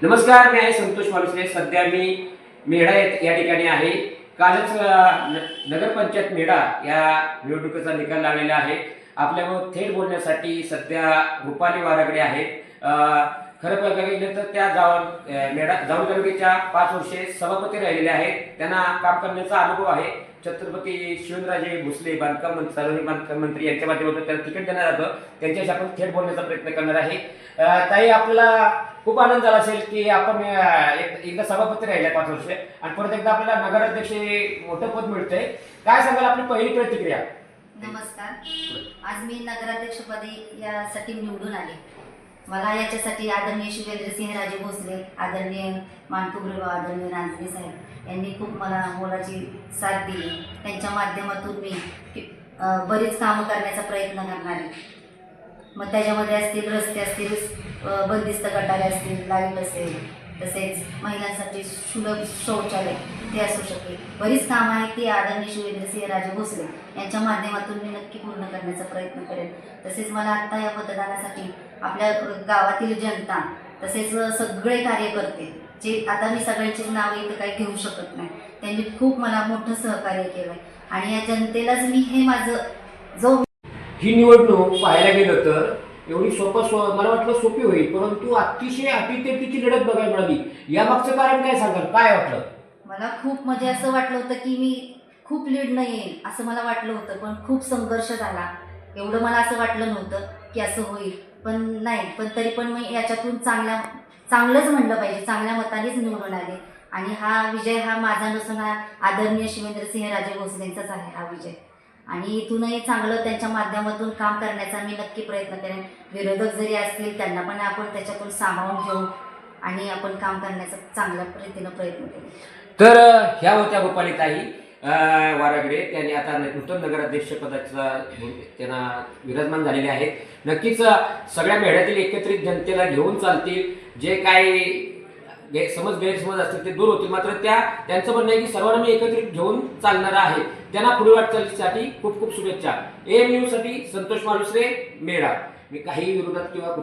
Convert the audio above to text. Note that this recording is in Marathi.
नमस्कार, मी आहे संतोष मालुसरे। सध्या मी मेढा या ठिकाणी आहे। कालच नगरपंचायत मेढा या निवडणुकीचा निकाल लागलेला आहे। आपल्याबरोबर थेट बोलण्यासाठी सध्या रुपाली वारागडे आहेत। खरं बघितलं तर त्या जावळी तालुक्याच्या 5 वर्षे सभापती राहिलेले आहेत। त्यांना काम करण्याचा अनुभव आहे। छत्रपती शिवराजे भोसले सार्वजनिक बांधकाम मंत्री यांच्या माध्यमातून त्यांना तिकीट देणार होतं। त्यांच्याशी आपण थेट बोलण्याचा प्रयत्न करणार आहे। ताई, आपल्याला खूप आनंद झाला असेल की आपण एकदा सभापती राहिले 5 वर्ष आणि परत एकदा आपल्याला नगराध्यक्ष मोठं पद मिळतंय। काय सांगाल आपली पहिली प्रतिक्रिया? नमस्कार, आज मी नगराध्यक्षपदी यासाठी निवडून आले। मला याच्यासाठी आदरणीय शिवेंद्रसिंहराजे भोसले, आदरणीय मानकुमरेबाबा, आदरणीय रांजणे साहेब यांनी खूप मला मोलाची साथ दिली। त्यांच्या माध्यमातून मी बरीच कामं करण्याचा प्रयत्न करणार आहे। मग त्याच्यामध्ये असतील रस्ते असतील, बंदिस्त गटारे असतील, लाईट असेल, तसेच महिलांसाठी सुलभ शौचालय ते असू शकेल। बरीच कामं आहेत ती आदरणीय शिवेंद्रसिंहराजे भोसले यांच्या माध्यमातून मी नक्की पूर्ण करण्याचा प्रयत्न करेन। तसेच मला आत्ता या मतदानासाठी आपल्या गावातील जनता तसेच सगळे कार्यकर्ते, जे आता मी सगळ्यांचीच नावं इथं काही घेऊ शकत नाही, त्यांनी खूप मला मोठं सहकार्य केलं आहे। आणि या जनतेलाच मी हे माझं जो ही निवडणूक पाहायला गेलं तर एवढी मला वाटलं सोपी होईल, परंतु अतिशय अटीतटीची लढत बघायला मिळाली। यामागचं कारण काय सांगाल? काय वाटलं? मला खूप म्हणजे असं वाटलं होतं की मी खूप लीड नाही येईल असं मला वाटलं होतं, पण खूप संघर्ष झाला। एवढं मला असं वाटलं नव्हतं की असं होईल, पण नाही, पण तरी पण मी याच्यातून चांगलंच म्हणलं पाहिजे, चांगल्या मतानेच निवडून आले। आणि हा विजय हा माझा नसून हा आदरणीय शिवेंद्रसिंहराजे भोसलेंचाच आहे हा विजय। आणि इथूनही चांगलं त्यांच्या माध्यमातून काम करण्याचा मी नक्की प्रयत्न करेन। विरोधक जरी असतील त्यांना पण आपण त्याच्यातून सामावून घेऊ आणि आपण काम करण्याचा चांगल्या रीतीनं प्रयत्न करू। तर ह्या होत्या रुपाली ताई वारागडे। त्यांनी आता नूतन नगराध्यक्ष पदाचा त्यांना विराजमान झालेले आहेत। नक्कीच सगळ्या मेढ्यातील एकत्रित जनतेला घेऊन चालतील। जे काही गैरसमज असतील ते दूर होतील। मात्र त्यांचं म्हणणं आहे की सर्वांना मी एकत्रित घेऊन चालणार आहे। त्यांना पुढे वाटचालीसाठी खूप खूप शुभेच्छा। AM न्यूज साठी संतोष मालुसरे, मेढा। मी काही विरोधात किंवा